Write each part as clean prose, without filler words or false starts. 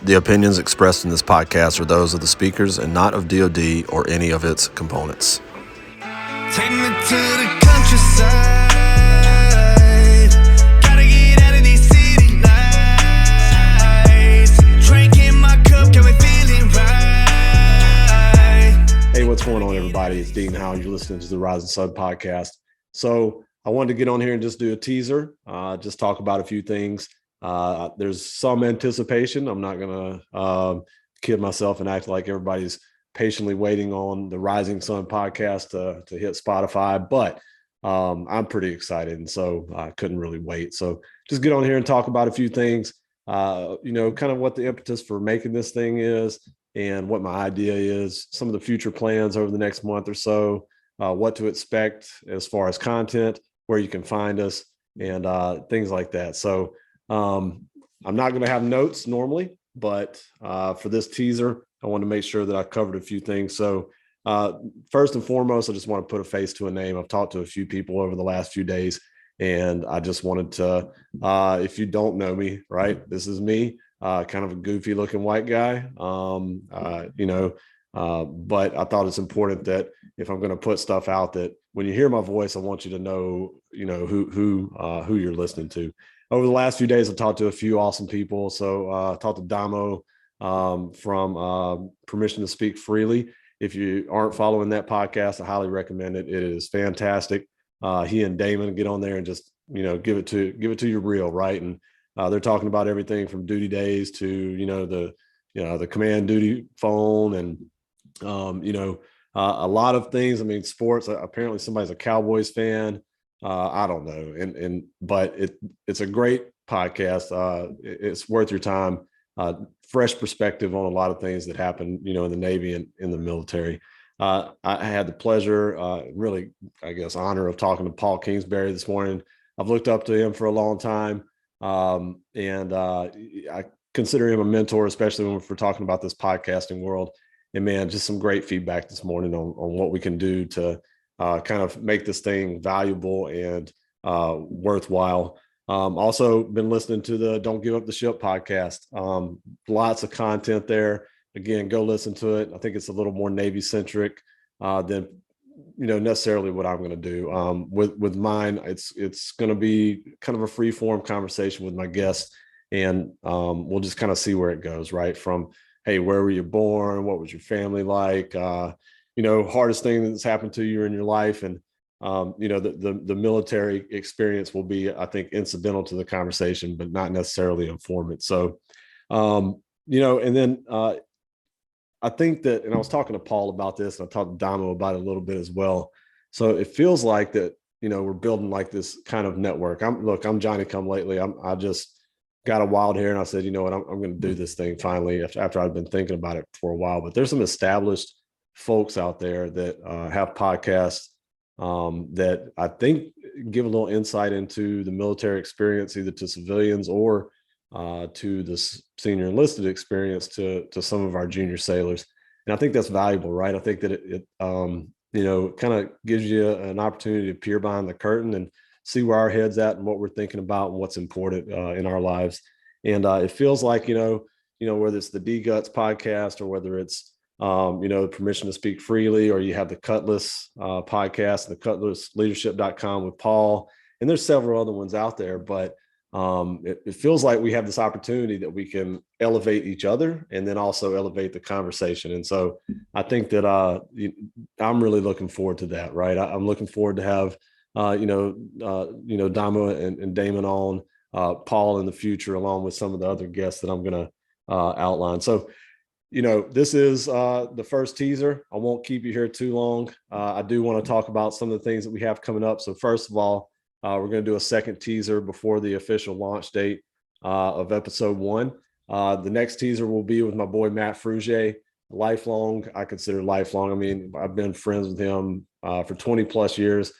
The opinions expressed in this podcast are those of the speakers and not of DoD or any of its components. Take me to the countryside. Gotta get out of these city lights. Drinking my cup, got me feeling right. Hey, what's going on, everybody? It's Dean Howard. You're listening to the Rising Sun podcast. So I wanted to get on here and just do a teaser, just talk about a few things. There's some anticipation. I'm not going to kid myself and act like everybody's patiently waiting on the Rising Sun podcast to hit Spotify, but I'm pretty excited, and so I couldn't really wait. So just get on here and talk about a few things, kind of what the impetus for making this thing is and what my idea is, some of the future plans over the next month or so, what to expect as far as content, where you can find us, and things like that. So I'm not going to have notes normally, but for this teaser, I want to make sure that I covered a few things. So first and foremost, I just want to put a face to a name. I've talked to a few people over the last few days, and I just wanted to, if you don't know me, right, this is me, kind of a goofy looking white guy, but I thought it's important that if I'm going to put stuff out, that when you hear my voice, I want you to know, who you're listening to. Over the last few days, I talked to a few awesome people. So I talked to Damo from Permission to Speak Freely. If you aren't following that podcast, I highly recommend it. It is fantastic. He and Damon get on there and just, give it to you real, right? And they're talking about everything from duty days to, the command duty phone and, a lot of things. I mean, sports, apparently somebody's a Cowboys fan. I don't know. But it's a great podcast. It's worth your time. Fresh perspective on a lot of things that happen, in the Navy and in the military. I had the pleasure, really, I guess, honor of talking to Paul Kingsbury this morning. I've looked up to him for a long time. And I consider him a mentor, especially when we're talking about this podcasting world. And man, just some great feedback this morning on what we can do to kind of make this thing valuable and worthwhile. Also been listening to the Don't Give Up the Ship podcast. Lots of content there. Again, go listen to it. I think it's a little more Navy centric than necessarily what I'm going to do. With mine, it's going to be kind of a free form conversation with my guests, and we'll just kind of see where it goes. Right from, hey, where were you born? What was your family like? Hardest thing that's happened to you in your life, and the military experience will be, I think, incidental to the conversation, but not necessarily informant. So, and then I think that, and I was talking to Paul about this, and I talked to Damo about it a little bit as well. So it feels like that, we're building like this kind of network. I'm Johnny come lately. I just got a wild hair, and I said, you know what, I'm going to do this thing finally after I've been thinking about it for a while. But there's some established folks out there that have podcasts that I think give a little insight into the military experience, either to civilians or to the senior enlisted experience to some of our junior sailors. And I think that's valuable, right? I think that it kind of gives you an opportunity to peer behind the curtain and see where our head's at and what we're thinking about and what's important in our lives. And it feels like, whether it's the D-Guts podcast or whether it's Permission to Speak Freely, or you have the Cutlass podcast, the cutlassleadership.com with Paul, and there's several other ones out there, but it feels like we have this opportunity that we can elevate each other and then also elevate the conversation. And so I think that I'm really looking forward to that, right? I'm looking forward to have Damo and Damon on, Paul in the future, along with some of the other guests that I'm going to outline. So this is the first teaser. I won't keep you here too long. I do want to talk about some of the things that we have coming up. So first of all, we're going to do a second teaser before the official launch date of episode 1. The next teaser will be with my boy, Matt Frugier. I consider lifelong. I mean, I've been friends with him for 20 plus years.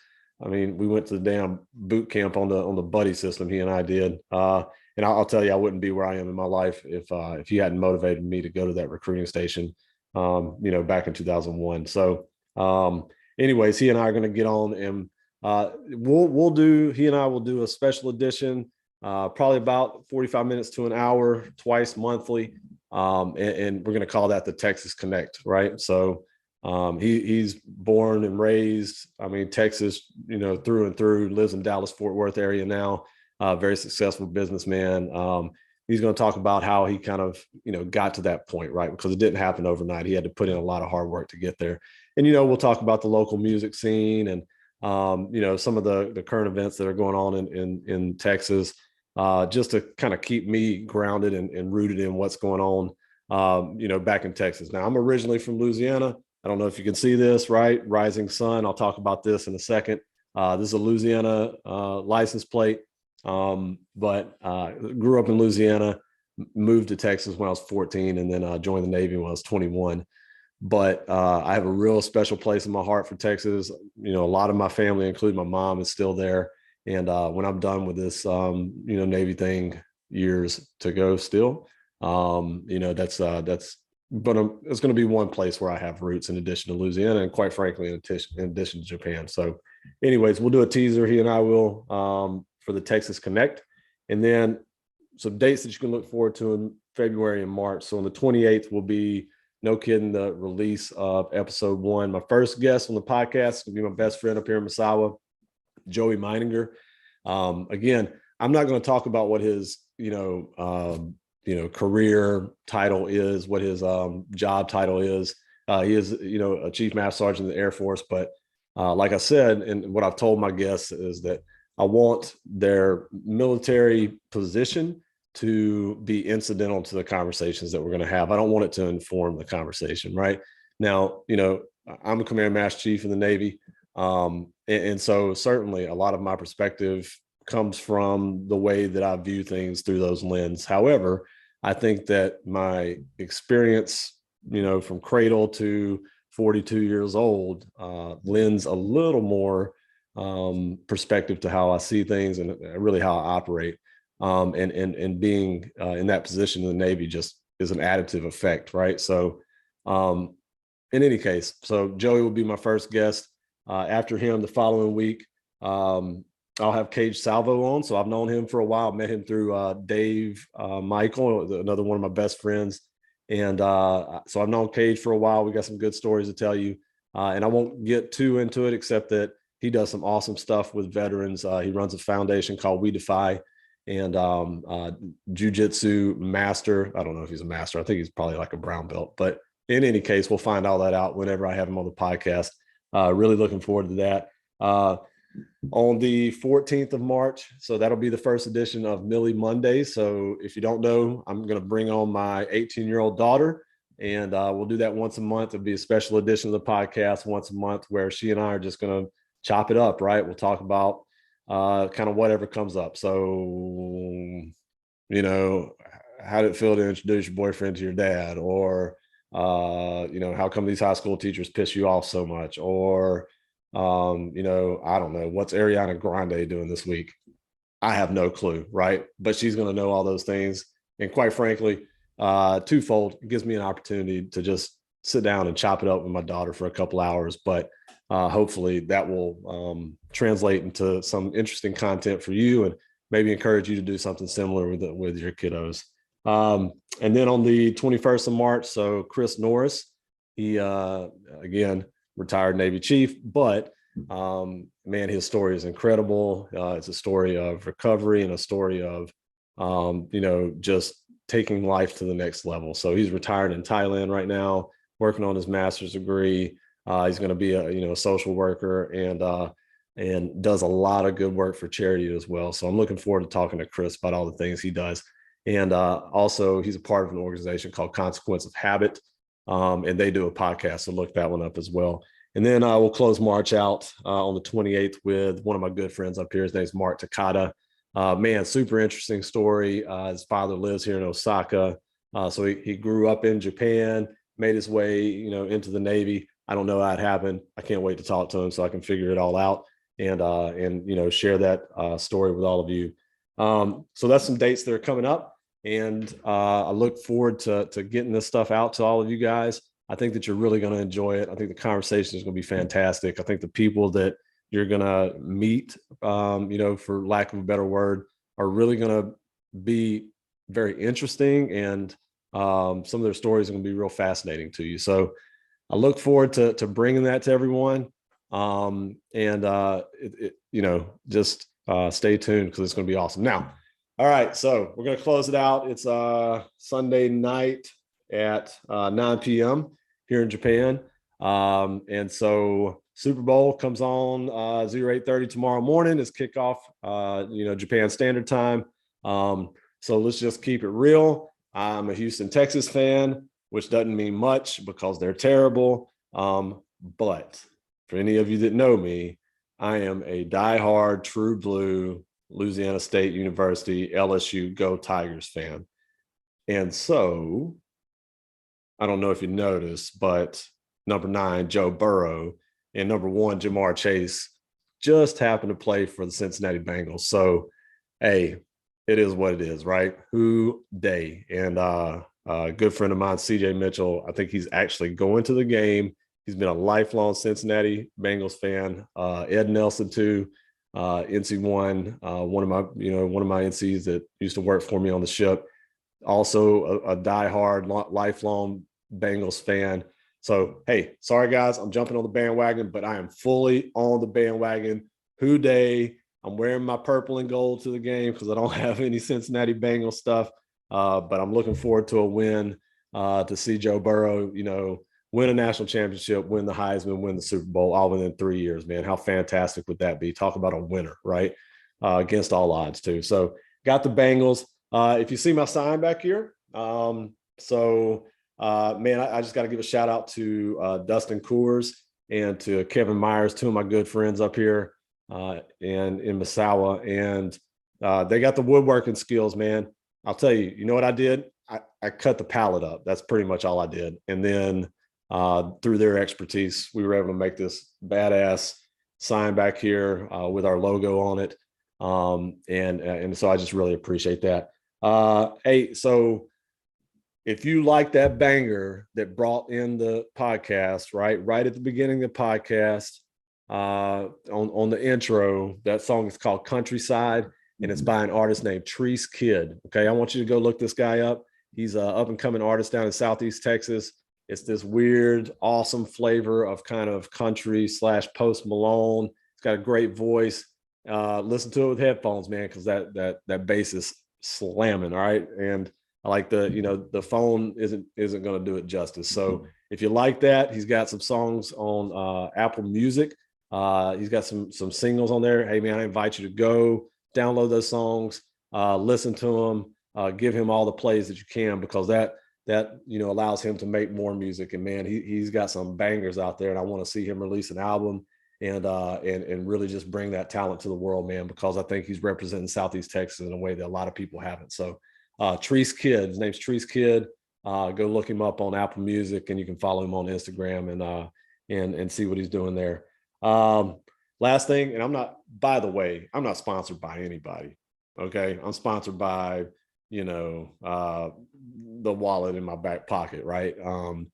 I mean, we went to the damn boot camp on the buddy system. He and I did. And I'll tell you, I wouldn't be where I am in my life if he hadn't motivated me to go to that recruiting station, back in 2001. So anyways, he and I are going to get on, and he and I will do a special edition, probably about 45 minutes to an hour, twice monthly. and we're going to call that the Texas Connect, right? So he's born and raised, I mean, Texas, through and through, lives in Dallas, Fort Worth area now, very successful businessman. He's going to talk about how he kind of, got to that point, right? Because it didn't happen overnight. He had to put in a lot of hard work to get there. And, we'll talk about the local music scene and, some of the current events that are going on in Texas, just to kind of keep me grounded and rooted in what's going on, back in Texas. Now, I'm originally from Louisiana. I don't know if you can see this, right? Rising sun. I'll talk about this in a second. This is a Louisiana license plate, but grew up in Louisiana, moved to Texas when I was 14, and then joined the Navy when I was 21. But I have a real special place in my heart for Texas. A lot of my family, including my mom, is still there. And when I'm done with this, Navy thing, years to go still, but it's going to be one place where I have roots in addition to Louisiana, and quite frankly, in addition to Japan. So anyways, we'll do a teaser. He and I will, for the Texas Connect, and then some dates that you can look forward to in February and March. So on the 28th will be, no kidding, the release of episode 1. My first guest on the podcast will be my best friend up here in Misawa, Joey Meininger. Again, I'm not going to talk about what his, career title is, what his job title is. He is, a chief master sergeant in the Air Force. But like I said, and what I've told my guests is that I want their military position to be incidental to the conversations that we're going to have. I don't want it to inform the conversation, right? Now, I'm a Command Master Chief in the Navy. And so certainly a lot of my perspective comes from the way that I view things through those lens. However, I think that my experience, from cradle to 42 years old, lends a little more perspective to how I see things and really how I operate. And being in that position in the Navy just is an additive effect, right? So in any case, so Joey will be my first guest. After him, the following week, I'll have Cage Salvo on. So I've known him for a while, met him through Dave Michael, another one of my best friends. And so I've known Cage for a while. We got some good stories to tell you. And I won't get too into it, except that he does some awesome stuff with veterans. He runs a foundation called We Defy, and jiu-jitsu master. I don't know if he's a master. I think he's probably like a brown belt. But in any case, we'll find all that out whenever I have him on the podcast. Really looking forward to that. On the 14th of March, so that'll be the first edition of Millie Monday. So if you don't know, I'm going to bring on my 18-year-old daughter, and we'll do that once a month. It'll be a special edition of the podcast once a month where she and I are just going to chop it up, right? We'll talk about kind of whatever comes up. So, how did it feel to introduce your boyfriend to your dad? Or, how come these high school teachers piss you off so much? Or, I don't know, what's Ariana Grande doing this week? I have no clue, right? But she's going to know all those things. And quite frankly, twofold, it gives me an opportunity to just sit down and chop it up with my daughter for a couple hours. But hopefully that will translate into some interesting content for you and maybe encourage you to do something similar with your kiddos. And then on the 21st of March, so Chris Norris, he, again, retired Navy chief, but man, his story is incredible. It's a story of recovery and a story of, just taking life to the next level. So he's retired in Thailand right now, working on his master's degree. He's going to be a social worker and does a lot of good work for charity as well. So I'm looking forward to talking to Chris about all the things he does. And also he's a part of an organization called Consequence of Habit. And they do a podcast, so look that one up as well. And then we'll close March out on the 28th with one of my good friends up here. His name's Mark Takata. Man, super interesting story. His father lives here in Osaka. So he grew up in Japan, made his way, into the Navy. I don't know how it happened. I can't wait to talk to him so I can figure it all out and share that story with all of you. So that's some dates that are coming up. And I look forward to getting this stuff out to all of you guys. I think that you're really going to enjoy it. I think the conversation is going to be fantastic. I think the people that you're going to meet, for lack of a better word, are really going to be very interesting and Some of their stories are going to be real fascinating to you. So I look forward to bringing that to everyone. Just stay tuned because it's going to be awesome. Now, all right, so we're going to close it out. It's Sunday night at 9 p.m. here in Japan. And so Super Bowl comes on 08:30 tomorrow morning. It's kickoff, Japan Standard Time. So let's just keep it real. I'm a Houston, Texas fan, which doesn't mean much because they're terrible. But for any of you that know me, I am a diehard, true blue, Louisiana State University, LSU, Go Tigers fan. And so I don't know if you noticed, but number 9, Joe Burrow, and number 1, Jamar Chase, just happened to play for the Cincinnati Bengals. So, hey, it is what it is, right? Who day. And a good friend of mine, CJ Mitchell, I think he's actually going to the game. He's been a lifelong Cincinnati Bengals fan. Ed Nelson too, NC1, one of my NCs that used to work for me on the ship. Also a diehard, lifelong Bengals fan. So, hey, sorry guys, I'm jumping on the bandwagon, but I am fully on the bandwagon. Who day. I'm wearing my purple and gold to the game because I don't have any Cincinnati Bengals stuff. But I'm looking forward to a win to see Joe Burrow, win a national championship, win the Heisman, win the Super Bowl all within 3 years, man. How fantastic would that be? Talk about a winner, right? Against all odds too. So got the Bengals. If you see my sign back here, man, I just got to give a shout out to Dustin Coors and to Kevin Myers, two of my good friends up here and in Misawa. And they got the woodworking skills, man. I'll tell you, you know what I did? I cut the pallet up. That's pretty much all I did. And then through their expertise, we were able to make this badass sign back here with our logo on it. And so I just really appreciate that. Hey, so if you like that banger that brought in the podcast, right at the beginning of the podcast, on the intro, that song is called Countryside, and it's by an artist named Treese Kid. Okay, I want you to go look this guy up. He's an up and coming artist down in Southeast Texas. It's this weird, awesome flavor of kind of country / Post Malone. It's got a great voice. Listen to it with headphones, man, because that bass is slamming. All right, and I like the phone isn't going to do it justice. So if you like that, he's got some songs on Apple Music. He's got some singles on there. Hey man, I invite you to go download those songs, listen to them, give him all the plays that you can, because that allows him to make more music. And man, he's got some bangers out there, and I want to see him release an album and really just bring that talent to the world, man, because I think he's representing Southeast Texas in a way that a lot of people haven't. So Treese Kid, his name's Treese Kid. Go look him up on Apple Music, and you can follow him on Instagram and see what he's doing there. Last thing, and I'm not sponsored by anybody. Okay. I'm sponsored by, the wallet in my back pocket. Right. So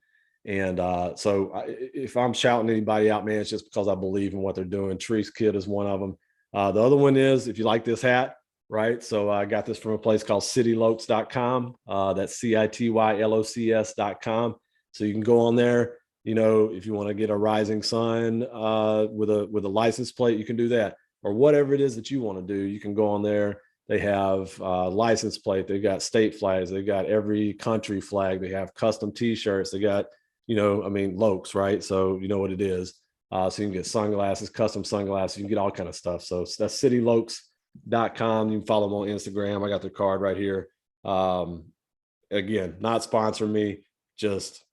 if I'm shouting anybody out, man, it's just because I believe in what they're doing. Treese Kid is one of them. The other one is, if you like this hat, right? So I got this from a place called citylokes.com. That's CITYLOCS.com. So you can go on there. If you want to get a rising sun with a license plate, you can do that, or whatever it is that you want to do. You can go on there. They have license plate. They got state flags. They got every country flag. They have custom T-shirts. They got, Lokes, right? So you know what it is. So you can get sunglasses, custom sunglasses. You can get all kind of stuff. So that's citylokes.com. You can follow them on Instagram. I got their card right here. Again, not sponsoring me, just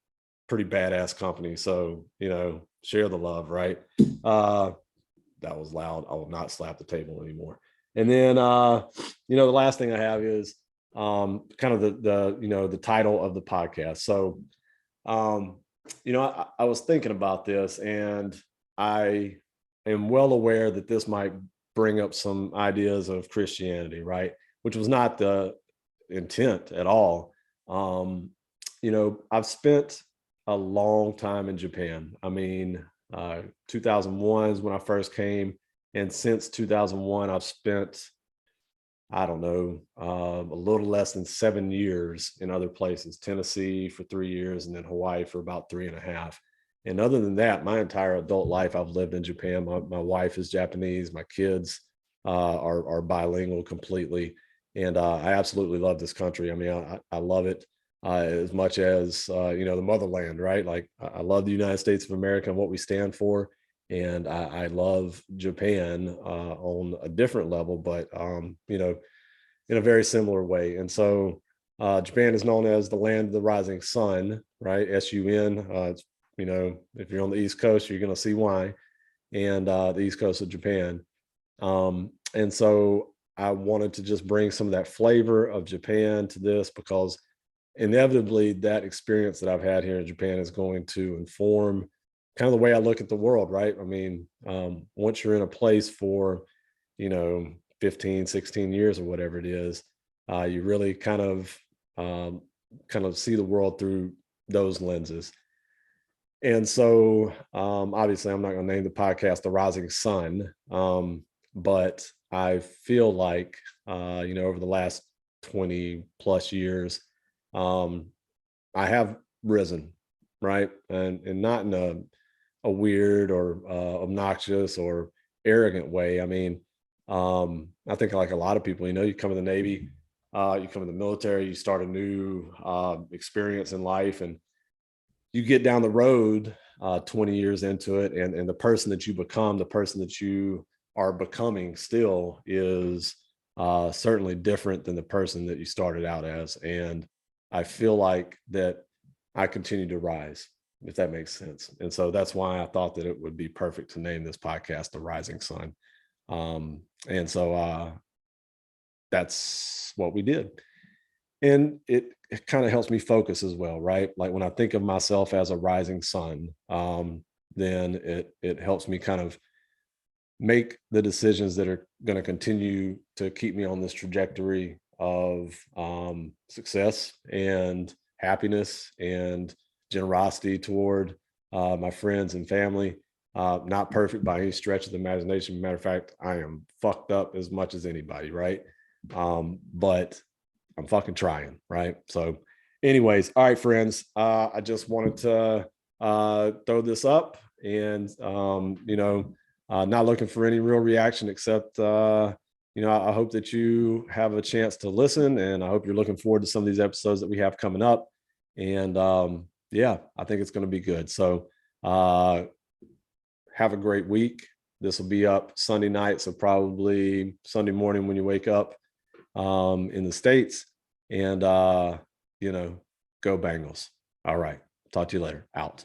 pretty badass company. So, share the love, right? That was loud. I will not slap the table anymore. And then, the last thing I have is kind of the title of the podcast. So, I was thinking about this, and I am well aware that this might bring up some ideas of Christianity, right? Which was not the intent at all. I've spent a long time in Japan. I mean, 2001 is when I first came. And since 2001, I've spent I don't know, a little less than 7 years in other places, Tennessee for 3 years, and then Hawaii for about 3.5. And other than that, my entire adult life, I've lived in Japan. My wife is Japanese. My kids are bilingual completely. And I absolutely love this country. I mean, I love it as much as, the motherland, right? Like, I love the United States of America and what we stand for. And I love Japan on a different level, but in a very similar way. And so Japan is known as the land of the rising sun, right? SUN. It's, if you're on the East Coast, you're going to see why, and the East Coast of Japan. And so I wanted to just bring some of that flavor of Japan to this, because inevitably that experience that I've had here in Japan is going to inform kind of the way I look at the world, right? I mean, once you're in a place for, 15, 16 years or whatever it is, you really kind of see the world through those lenses. And so obviously I'm not going to name the podcast The Rising Sun, but I feel like, over the last 20 plus years, I have risen, right? And not in a weird or obnoxious or arrogant way. I mean, I think like a lot of people, you come in the Navy, you come in the military, you start a new experience in life, and you get down the road 20 years into it, and the person that you become, the person that you are becoming still is certainly different than the person that you started out as. And I feel like that I continue to rise, if that makes sense. And so that's why I thought that it would be perfect to name this podcast The Rising Sun. And so that's what we did. And it kind of helps me focus as well, right? Like when I think of myself as a rising sun, then it helps me kind of make the decisions that are going to continue to keep me on this trajectory of success and happiness and generosity toward my friends and family. Not perfect by any stretch of the imagination. Matter of fact, I am fucked up as much as anybody, right? But I'm fucking trying, right? So anyways, all right, friends, I just wanted to throw this up, and not looking for any real reaction, except I hope that you have a chance to listen, and I hope you're looking forward to some of these episodes that we have coming up. And yeah, I think it's going to be good. So have a great week. This will be up Sunday night, so probably Sunday morning when you wake up in the States. And go Bengals. All right, talk to you later. Out.